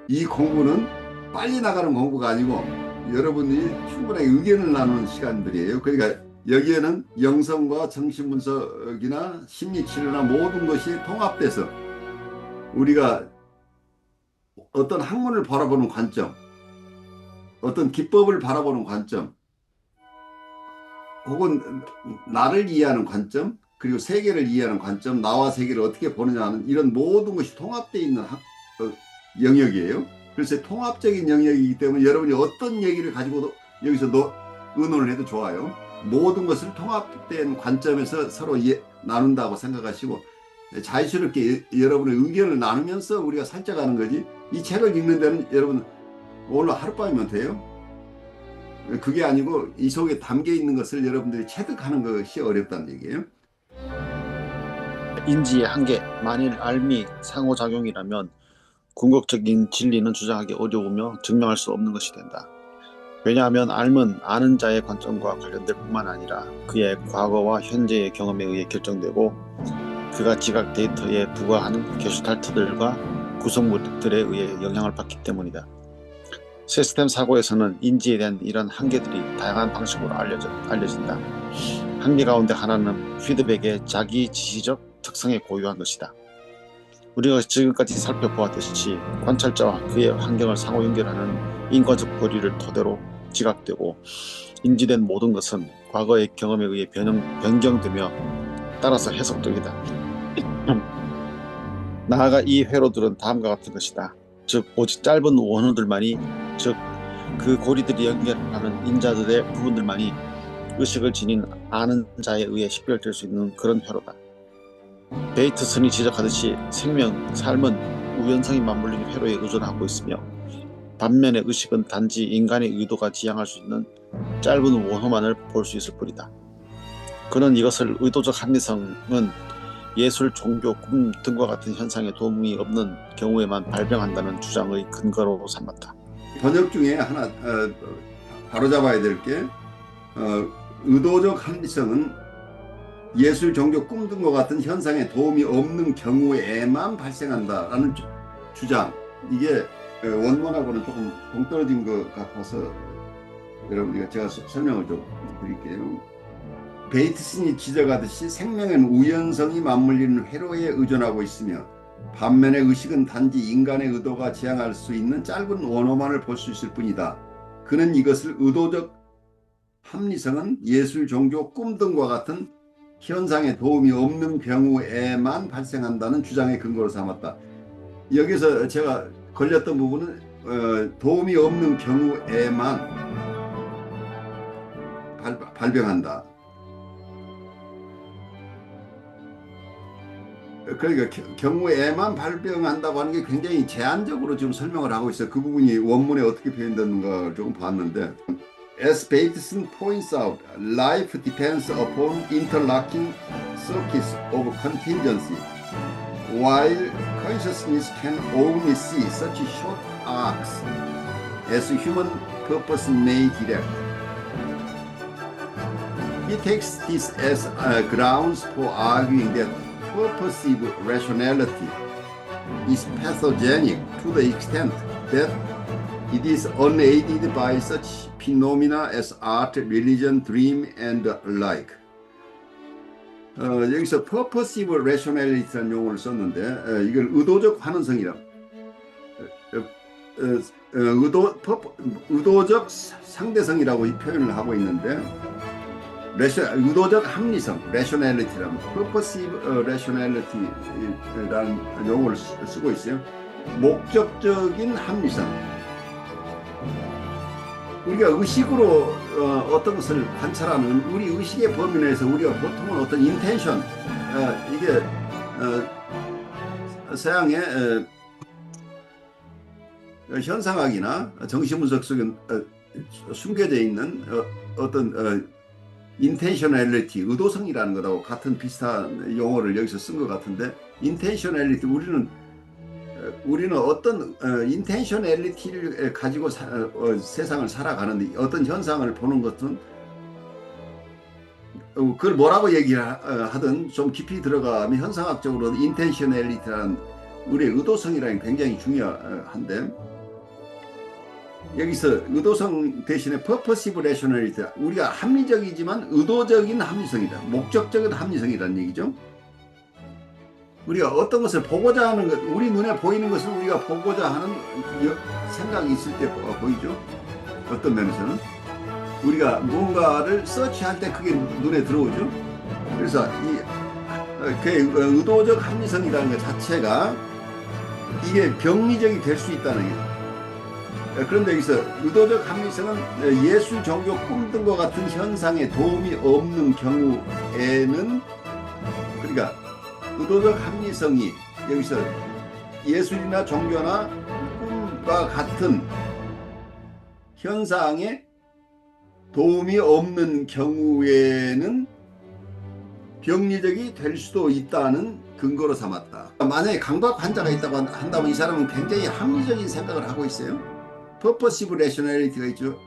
이 공부는 빨리 나가는 공부가 아니고 여러분이 충분하게 의견을 나누는 시간들이에요. 그러니까 여기에는 영성과 정신분석이나 심리치료나 모든 것이 통합돼서 우리가 어떤 학문을 바라보는 관점, 어떤 기법을 바라보는 관점, 혹은 나를 이해하는 관점, 그리고 세계를 이해하는 관점, 나와 세계를 어떻게 보느냐 하는 이런 모든 것이 통합되어 있는 영역이에요. 그래서 통합적인 영역이기 때문에 여러분이 어떤 얘기를 가지고도 여기서 의논을 해도 좋아요. 모든 것을 통합된 관점에서 서로 나눈다고 생각하시고 자유스럽게 여러분의 의견을 나누면서 우리가 살짝하는 거지, 이 책을 읽는 데는 여러분 오늘 하룻밤이면 돼요. 그게 아니고 이 속에 담겨 있는 것을 여러분들이 체득하는 것이 어렵다는 얘기예요. 인지의 한계, 만일 알미 상호작용이라면 궁극적인 진리는 주장하기 어려우며 증명할 수 없는 것이 된다. 왜냐하면 알은 아는 자의 관점과 관련될 뿐만 아니라 그의 과거와 현재의 경험에 의해 결정되고 그가 지각 데이터에 부과하는 게슈탈트들과 구성물들에 의해 영향을 받기 때문이다. 시스템 사고에서는 인지에 대한 이런 한계들이 다양한 방식으로 알려진다. 한계 가운데 하나는 피드백의 자기 지시적 특성에 고유한 것이다. 우리가 지금까지 살펴보았듯이 관찰자와 그의 환경을 상호 연결하는 인과적 고리를 토대로 지각되고 인지된 모든 것은 과거의 경험에 의해 변경되며 따라서 해석적이다. 나아가 이 회로들은 다음과 같은 것이다. 즉 오직 짧은 원호들만이, 즉 그 고리들이 연결하는 인자들의 부분들만이 의식을 지닌 아는 자에 의해 식별될 수 있는 그런 회로다. 베이트슨이 지적하듯이 삶은 우연성이 맞물린 회로에 의존하고 있으며 반면에 의식은 단지 인간의 의도가 지향할 수 있는 짧은 원호만을 볼 수 있을 뿐이다. 그는 이것을 의도적 합리성은 예술, 종교, 꿈 등과 같은 현상에 도움이 없는 경우에만 발병한다는 주장의 근거로 삼았다. 번역 중에 하나 바로잡아야 될 게, 의도적 합리성은 예술, 종교, 꿈 등과 같은 현상에 도움이 없는 경우에만 발생한다라는 주장. 이게 원문하고는 조금 동떨어진 것 같아서 여러분 제가 설명을 좀 드릴게요. 베이트슨이 지적하듯이 생명은 우연성이 맞물리는 회로에 의존하고 있으며 반면에 의식은 단지 인간의 의도가 지향할 수 있는 짧은 원호만을 볼 수 있을 뿐이다. 그는 이것을 의도적 합리성은 예술, 종교, 꿈 등과 같은 현상에 도움이 없는 경우에만 발생한다는 주장의 근거로 삼았다. 여기서 제가 걸렸던 부분은 도움이 없는 경우에만 발병한다. 그러니까 경우에만 발병한다고 하는 게 굉장히 제한적으로 지금 설명을 하고 있어요. 그 부분이 원문에 어떻게 표현되는가 조금 봤는데, As Bateson points out, life depends upon interlocking circuits of contingency. While consciousness can only see such short arcs as human purpose may direct, he takes this as grounds for arguing that purposive rationality is pathogenic to the extent that it is unaided by such phenomena as art, religion, dream, and the like. 여기서 purposive rationality라는 용어를 썼는데 이걸 의도적 환원성이라, 의도적 상대성이라고 표현을 하고 있는데, 의도적 합리성, rationality라는 purposive rationality라는 용어를 쓰고 있어요. 목적적인 합리성. 우리가 의식으로 어떤 것을 관찰하는 우리 의식의 범위 내에서 우리가 보통은 어떤 인텐션, 이게 서양의 현상학이나 정신분석 속에 숨겨져 있는 어떤 intentionality, 의도성이라는 것하고 같은 비슷한 용어를 여기서 쓴 것 같은데, intentionality, 우리는 어떤 intentionality를 가지고 세상을 살아가는데, 어떤 현상을 보는 것은 그걸 뭐라고 얘기하든 좀 깊이 들어가면 현상학적으로 intentionality라는 우리의 의도성이라는 게 굉장히 중요한데, 여기서 의도성 대신에 purposive rationality, 우리가 합리적이지만 의도적인 합리성이다. 목적적인 합리성이라는 얘기죠. 우리가 어떤 것을 보고자 하는 것, 우리 눈에 보이는 것을 우리가 보고자 하는 생각이 있을 때 보이죠. 어떤 면에서는 우리가 무언가를 서치할 때 그게 눈에 들어오죠. 그래서 그 의도적 합리성이라는 것 자체가 이게 병리적이 될 수 있다는 거예요. 그런데 여기서 의도적 합리성은 예술, 종교, 꿈 등과 같은 현상에 도움이 없는 경우에는, 그러니까 의도적 합리성이 여기서 예술이나 종교나 꿈과 같은 현상에 도움이 없는 경우에는 병리적이 될 수도 있다는 근거로 삼았다. 만약에 강박 환자가 있다고 한다면 이 사람은 굉장히 합리적인 생각을 하고 있어요. purposive rationality가 있죠.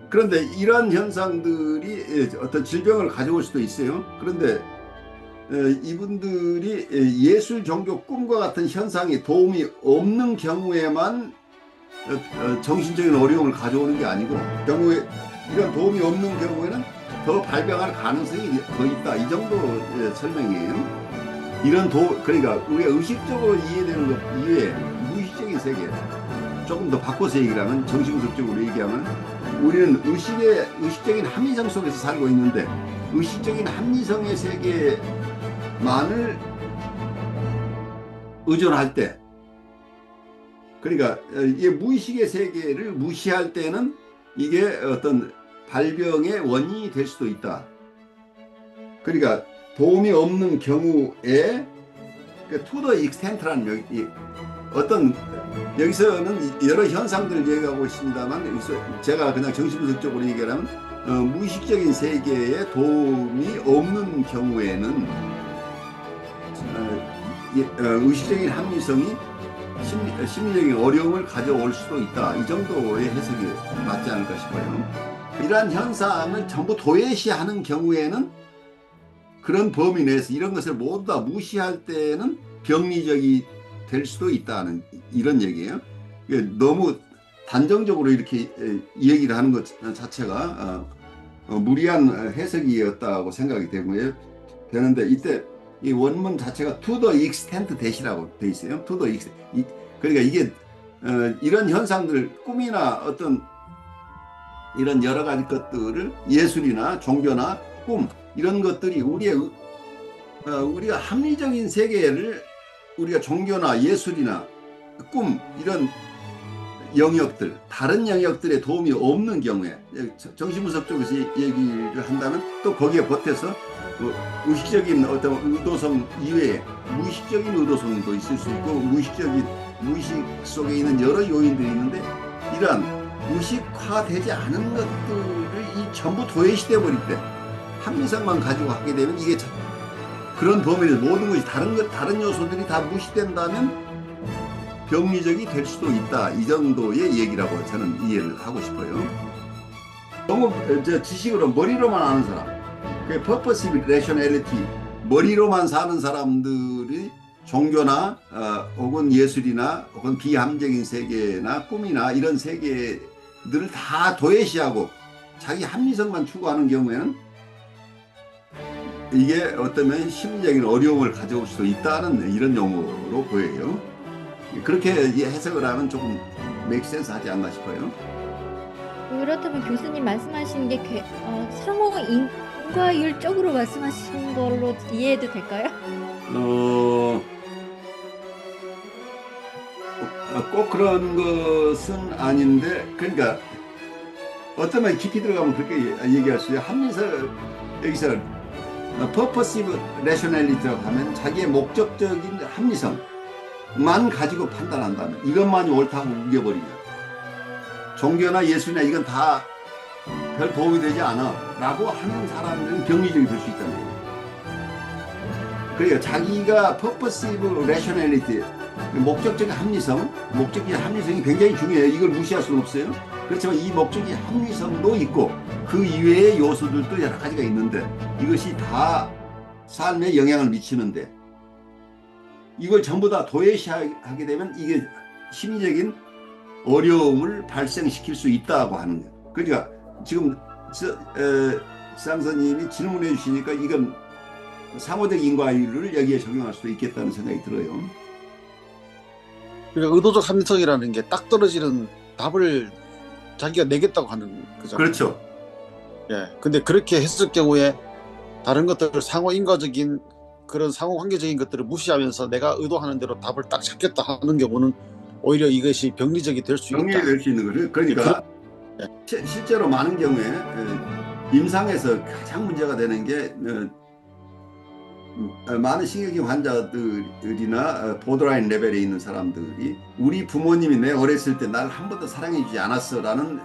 그런데 이러한 현상들이 어떤 질병을 가져올 수도 있어요. 그런데 이분들이 예술, 종교, 꿈과 같은 현상에 도움이 없는 경우에만 정신적인 어려움을 가져오는 게 아니고, 경우에 이런 도움이 없는 경우에는 더 발병할 가능성이 더 있다. 이 정도 설명이에요. 그러니까 우리가 의식적으로 이해되는 것 이외에 무의식적인 세계, 조금 더 바꿔서 얘기를 하면, 정신분석적으로 얘기하면, 우리는 의식적인 합리성 속에서 살고 있는데, 의식적인 합리성의 세계만을 의존할 때, 그러니까 이 무의식의 세계를 무시할 때는 이게 어떤 발병의 원인이 될 수도 있다. 그러니까 도움이 없는 경우에 to the extent라는 어떤, 여기서는 여러 현상들을 얘기하고 있습니다만, 여기서 제가 그냥 정신분석적으로 얘기하면 무의식적인 세계에 도움이 없는 경우에는 의식적인 합리성이 심리적인 어려움을 가져올 수도 있다. 이 정도의 해석이 맞지 않을까 싶어요. 이러한 현상을 전부 도외시하는 경우에는, 그런 범위 내에서 이런 것을 모두 다 무시할 때는 병리적이 될 수도 있다는 이런 얘기예요. 너무 단정적으로 이렇게 얘기를 하는 것 자체가 무리한 해석이었다고 생각이 되는데, 이때 이 원문 자체가 to the extent that이라고 돼 있어요. to the extent. 그러니까 이게 이런 현상들, 꿈이나 어떤 이런 여러 가지 것들을, 예술이나 종교나 꿈, 이런 것들이 우리가 합리적인 세계를, 우리가 종교나 예술이나 꿈, 이런 영역들, 다른 영역들에 도움이 없는 경우에, 정신분석 쪽에서 얘기를 한다면 또 거기에 보태서 의식적인 어떤 의도성 이외에 무의식적인 의도성도 있을 수 있고, 무의식 속에 있는 여러 요인들이 있는데, 이러한 의식화되지 않은 것들을 전부 도외시돼 버릴 때, 합리성만 가지고 하게 되면, 이게 그런 범위에서 모든 것이 다른 요소들이 다 무시된다면 병리적이 될 수도 있다. 이 정도의 얘기라고 저는 이해를 하고 싶어요. 너무 지식으로 머리로만 아는 사람, 그 purposive rationality, 머리로만 사는 사람들이 종교나 혹은 예술이나 혹은 비합리적인 세계나 꿈이나 이런 세계들을 다 도외시하고 자기 합리성만 추구하는 경우에는 이게 어쩌면 심리적인 어려움을 가져올 수도 있다는 이런 용어로 보여요. 그렇게 해석을 하면 조금 make sense 하지 않나 싶어요. 그렇다면 교수님 말씀하신 게 상호 인과율적으로 말씀하신 걸로 이해해도 될까요? 꼭 그런 것은 아닌데, 그러니까 어쩌면 깊이 들어가면 그렇게 얘기할 수 있어요. 합리성, 여기서 purposive rationality라고 하면 자기의 목적적인 합리성만 가지고 판단한다면, 이것만이 옳다고 우겨버리면, 종교나 예술이나 이건 다 별 도움이 되지 않아 라고 하는 사람들은 병리적이 될 수 있다는 거예요. 그러니까 자기가 purposive rationality, 목적적인 합리성이 굉장히 중요해요. 이걸 무시할 수는 없어요. 그렇지만 이 목적의 합리성도 있고 그 이외의 요소들도 여러 가지가 있는데, 이것이 다 삶에 영향을 미치는데, 이걸 전부 다 도외시하게 되면 이게 심리적인 어려움을 발생시킬 수 있다고 하는 거예요. 그러니까 지금 지상선님이 질문해 주시니까 이건 상호적 인과율을 여기에 적용할 수도 있겠다는 생각이 들어요. 그러니까 의도적 합리성이라는 게 딱 떨어지는 답을 자기가 내겠다고 하는 거잖아요. 그렇죠. 예. 근데 그렇게 했을 경우에 다른 것들을 상호 인과적인 그런 상호 관계적인 것들을 무시하면서 내가 의도하는 대로 답을 딱 찾겠다 하는 경우는 오히려 이것이 병리적이 될 수 있다. 정리될 수 있는 거죠. 그러니까 실제로 많은 경우에 임상에서 가장 문제가 되는 게 많은 신경증 환자들이나 보더라인 레벨에 있는 사람들이 우리 부모님이 내 어렸을 때 날 한 번도 사랑해 주지 않았어라는,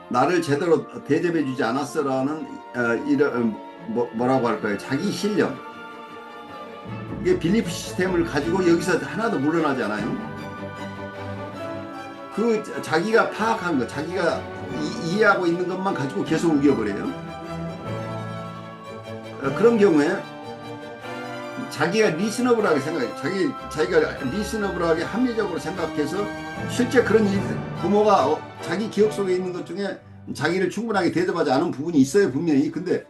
나를 제대로 대접해 주지 않았어라는 이런 뭐라고 할까요? 자기 신념, 이게 빌리프 시스템을 가지고 여기서 하나도 물러나지 않아요. 그 자기가 파악한 거, 자기가 이해하고 있는 것만 가지고 계속 우겨버려요. 그런 경우에 자기가 리스너블하게 자기가 리스너블하게 합리적으로 생각해서 실제 그런 일, 부모가 자기 기억 속에 있는 것 중에 자기를 충분하게 대접하지 않은 부분이 있어요, 분명히. 근데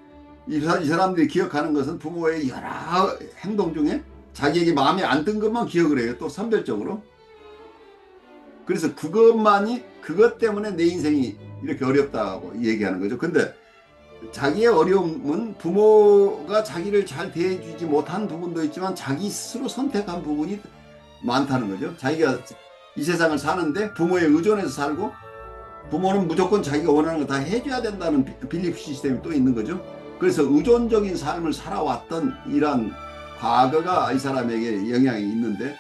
이 사람들이 기억하는 것은 부모의 여러 행동 중에 자기에게 마음에 안 든 것만 기억을 해요, 또 선별적으로. 그래서 그것 때문에 내 인생이 이렇게 어렵다고 얘기하는 거죠. 근데 자기의 어려움은 부모가 자기를 잘 대해주지 못한 부분도 있지만 자기 스스로 선택한 부분이 많다는 거죠. 자기가 이 세상을 사는데 부모에 의존해서 살고, 부모는 무조건 자기가 원하는 거 다 해줘야 된다는 빌리프 시스템이 또 있는 거죠. 그래서 의존적인 삶을 살아왔던 이런 과거가 이 사람에게 영향이 있는데,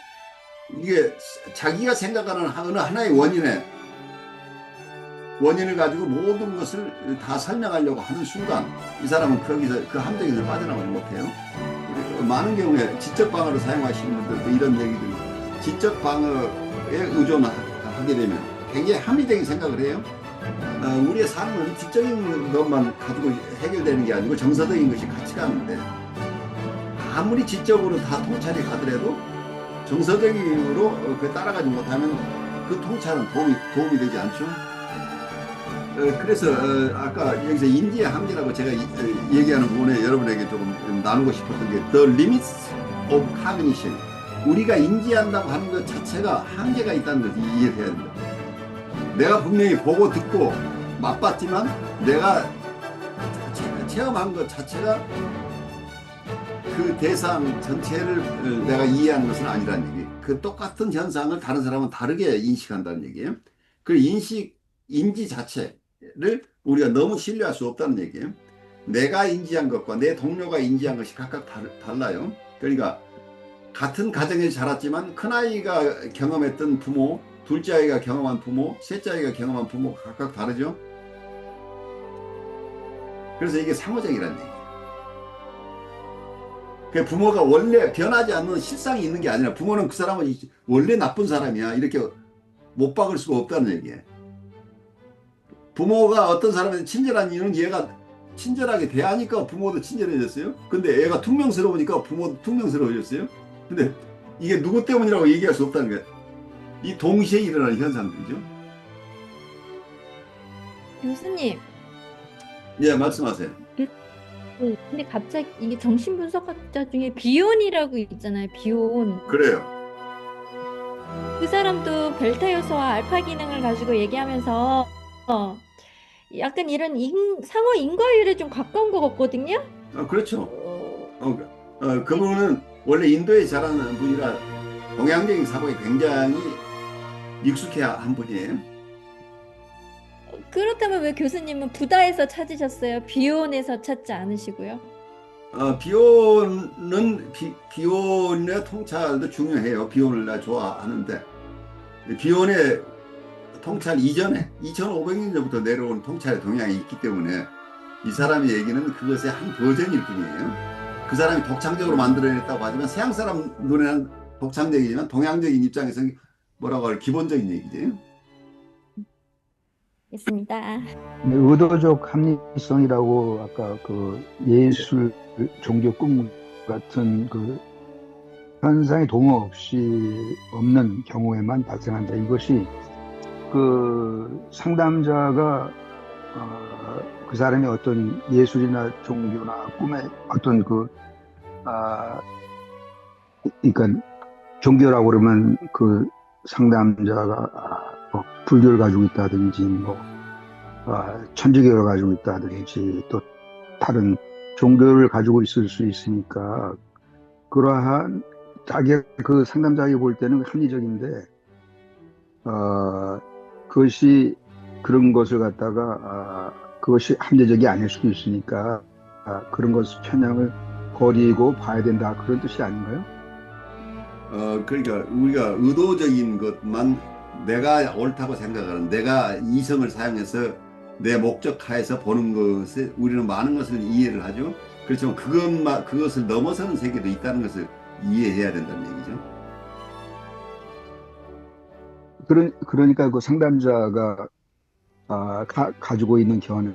이게 자기가 생각하는 어느 하나의 원인을 가지고 모든 것을 다 설명하려고 하는 순간 이 사람은 거기서 그 함정에서 빠져나오지 못해요. 많은 경우에 지적 방어를 사용하시는 분들도 이런 얘기들, 지적 방어에 의존하게 되면 굉장히 합리적인 생각을 해요. 우리의 삶은 지적인 것만 가지고 해결되는 게 아니고 정서적인 것이 같이 가는데, 아무리 지적으로 다 통찰이 가더라도 정서적으로 그 따라가지 못하면 그 통찰은 도움이 되지 않죠. 그래서 아까 여기서 인지의 한계라고 제가 얘기하는 부분에 여러분에게 조금 나누고 싶었던 게 The limits of cognition, 우리가 인지한다고 하는 것 자체가 한계가 있다는 것을 이해해야 된다. 내가 분명히 보고 듣고 맛봤지만 내가 체험한 것 자체가 그 대상 전체를 내가 이해하는 것은 아니라는 얘기예요. 그 똑같은 현상을 다른 사람은 다르게 인식한다는 얘기예요. 그 인지 자체를 우리가 너무 신뢰할 수 없다는 얘기예요. 내가 인지한 것과 내 동료가 인지한 것이 각각 달라요. 그러니까 같은 가정에서 자랐지만 큰아이가 경험했던 부모, 둘째 아이가 경험한 부모, 셋째 아이가 경험한 부모가 각각 다르죠. 그래서 이게 상호적이라는 얘기예요. 부모가 원래 변하지 않는 실상이 있는 게 아니라, 부모는 그 사람은 원래 나쁜 사람이야 이렇게 못 박을 수가 없다는 얘기예요. 부모가 어떤 사람한테 친절한 이유는 얘가 친절하게 대하니까 부모도 친절해졌어요. 근데 애가 퉁명스러우니까 부모도 퉁명스러워졌어요. 근데 이게 누구 때문이라고 얘기할 수 없다는 거예요. 이 동시에 일어나는 현상들이죠. 교수님, 예, 말씀하세요. 근데 갑자기 이게 정신분석학자 중에 비욘이라고 있잖아요. 비욘. 그래요. 그 사람도 벨타 요소와 알파 기능을 가지고 얘기하면서 약간 이런 상호 인과율에 좀 가까운 것 같거든요. 그렇죠. 그분은 원래 인도에 자라는 분이라 동양적인 사고에 굉장히 익숙해한 분이에요. 그렇다면 왜 교수님은 부다에서 찾으셨어요? 비욘에서 찾지 않으시고요? 비욘의 통찰도 중요해요. 비욘을 나 좋아하는데, 비욘의 통찰 이전에 2500년 전부터 내려온 통찰의 동향이 있기 때문에 이 사람의 얘기는 그것의 한 버전일 뿐이에요. 그 사람이 독창적으로 만들어냈다고 하지만 서양 사람 눈에는 독창적이지만 동양적인 입장에서는 뭐라고 할 기본적인 얘기죠. 있습니다. 의도적 합리성이라고 아까 그 예술 종교 꿈 같은 그 현상이 도움 없이 없는 경우에만 발생한다. 이것이 그 상담자가 그 사람이 어떤 예술이나 종교나 꿈의 어떤 그러니까 종교라고 그러면 그 상담자가 뭐 불교를 가지고 있다든지 뭐 천주교를 가지고 있다든지 또 다른 종교를 가지고 있을 수 있으니까 그러한 자기가 그 상담자에게 볼 때는 합리적인데 그것이 그런 것을 갖다가 그것이 합리적이 아닐 수도 있으니까 그런 것을 편향을 버리고 봐야 된다 그런 뜻이 아닌가요? 그러니까 우리가 의도적인 것만 내가 옳다고 생각하는 내가 이성을 사용해서 내 목적하에서 보는 것에 우리는 많은 것을 이해를 하죠. 그렇지만 그것을 넘어서는 세계도 있다는 것을 이해해야 된다는 얘기죠. 그러니까 그 상담자가 가지고 있는 견해,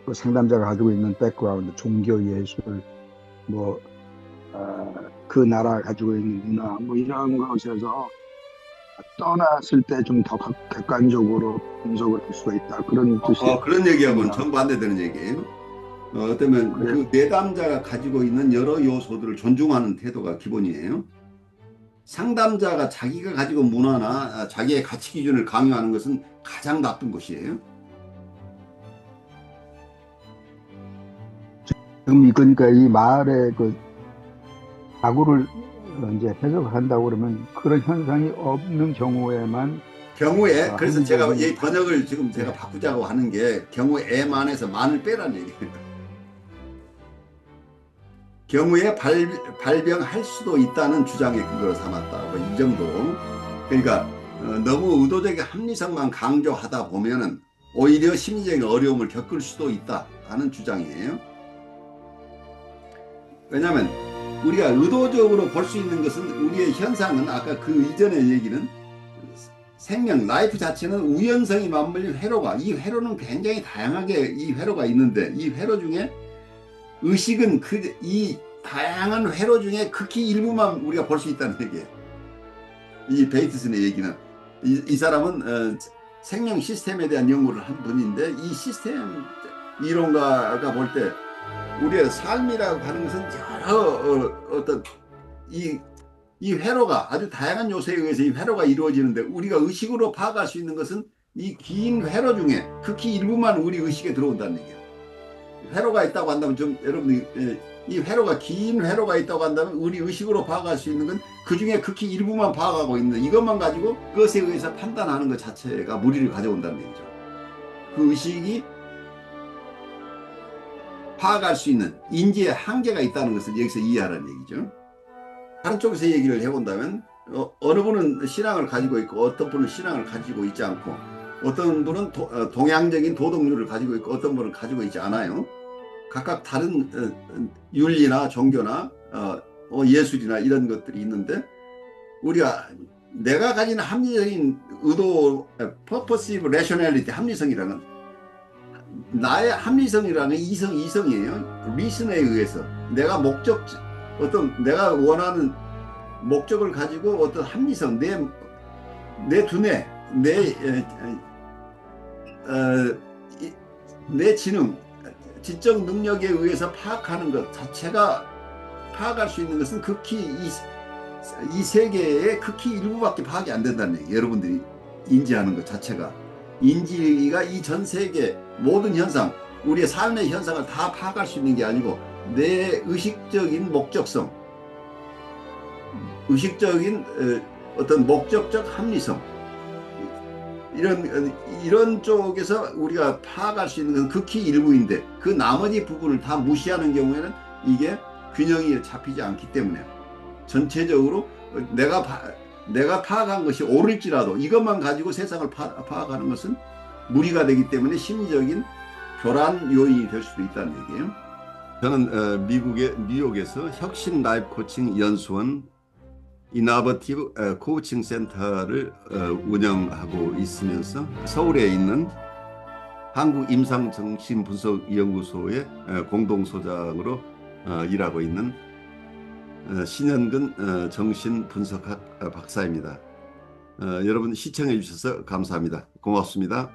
그 상담자가 가지고 있는 백그라운드, 종교, 예술, 뭐 그 나라 가지고 있는 문화, 뭐 이런 것에서 떠났을 때 좀 더 객관적으로 분석을 할 수가 있다. 그런 뜻이. 그런 얘기하고는 정반대되는 얘기예요. 어쩌면 그래요? 그 내담자가 가지고 있는 여러 요소들을 존중하는 태도가 기본이에요. 상담자가 자기가 가지고 문화나 자기의 가치 기준을 강요하는 것은 가장 나쁜 것이에요. 그러니까 이 말의 그 자구를 이제 해석한다고 그러면 그런 현상이 없는 경우에만 그래서 제가 합리적인 이 번역을 지금 제가 바꾸자고 하는 게 경우에만에서 만을 빼라는 얘기예요. 경우에 발병할 수도 있다는 주장에 근거로 삼았다. 뭐 이 정도. 그러니까 너무 의도적인 합리성만 강조하다 보면은 오히려 심리적인 어려움을 겪을 수도 있다 하는 주장이에요. 왜냐하면 우리가 의도적으로 볼 수 있는 것은 우리의 현상은 아까 그 이전의 얘기는 생명, 라이프 자체는 우연성이 맞물린 회로가, 이 회로는 굉장히 다양하게 이 회로가 있는데 이 회로 중에 의식은 이 다양한 회로 중에 극히 일부만 우리가 볼 수 있다는 얘기예요. 이 베이트슨의 얘기는 이 사람은 생명 시스템에 대한 연구를 한 분인데 이 시스템 이론가가 볼 때 우리의 삶이라고 하는 것은 여러 어떤 이 회로가 아주 다양한 요소에 의해서 이 회로가 이루어지는데 우리가 의식으로 파악할 수 있는 것은 이 긴 회로 중에 극히 일부만 우리 의식에 들어온다는 얘기예요. 회로가 있다고 한다면 여러분들 이 회로가 긴 회로가 있다고 한다면 우리 의식으로 파악할 수 있는 건 그 중에 극히 일부만 파악하고 있는 이것만 가지고 그것에 의해서 판단하는 것 자체가 무리를 가져온다는 얘기죠. 그 의식이 파악할 수 있는 인지의 한계가 있다는 것을 여기서 이해하라는 얘기죠. 다른 쪽에서 얘기를 해본다면 어느 분은 신앙을 가지고 있고 어떤 분은 신앙을 가지고 있지 않고 어떤 분은 동양적인 도덕률을 가지고 있고 어떤 분은 가지고 있지 않아요. 각각 다른 윤리나 종교나 예술이나 이런 것들이 있는데 우리가 내가 가진 합리적인 의도 purposive rationality 합리성이라는 나의 합리성이라는 이성이에요. 리슨에 의해서 내가 내가 원하는 목적을 가지고 어떤 합리성 내 두뇌 내 지능 지적 능력에 의해서 파악하는 것 자체가 파악할 수 있는 것은 극히 이 세계의 극히 일부밖에 파악이 안 된다는 얘기예요. 여러분들이 인지하는 것 자체가 인지가 이 전 세계 모든 현상 우리의 삶의 현상을 다 파악할 수 있는 게 아니고 내 의식적인 목적성 의식적인 어떤 목적적 합리성 이런 쪽에서 우리가 파악할 수 있는 것은 극히 일부인데 그 나머지 부분을 다 무시하는 경우에는 이게 균형이 잡히지 않기 때문에 전체적으로 내가 파악한 것이 옳을지라도 이것만 가지고 세상을 파악하는 것은 무리가 되기 때문에 심리적인 교란 요인이 될 수도 있다는 얘기예요. 저는 뉴욕에서 혁신 라이프 코칭 연수원 이너버티브 코칭 센터를 운영하고 있으면서 서울에 있는 한국임상정신분석연구소의 공동소장으로 일하고 있는 신현근 정신분석학 박사입니다. 여러분 시청해 주셔서 감사합니다. 고맙습니다.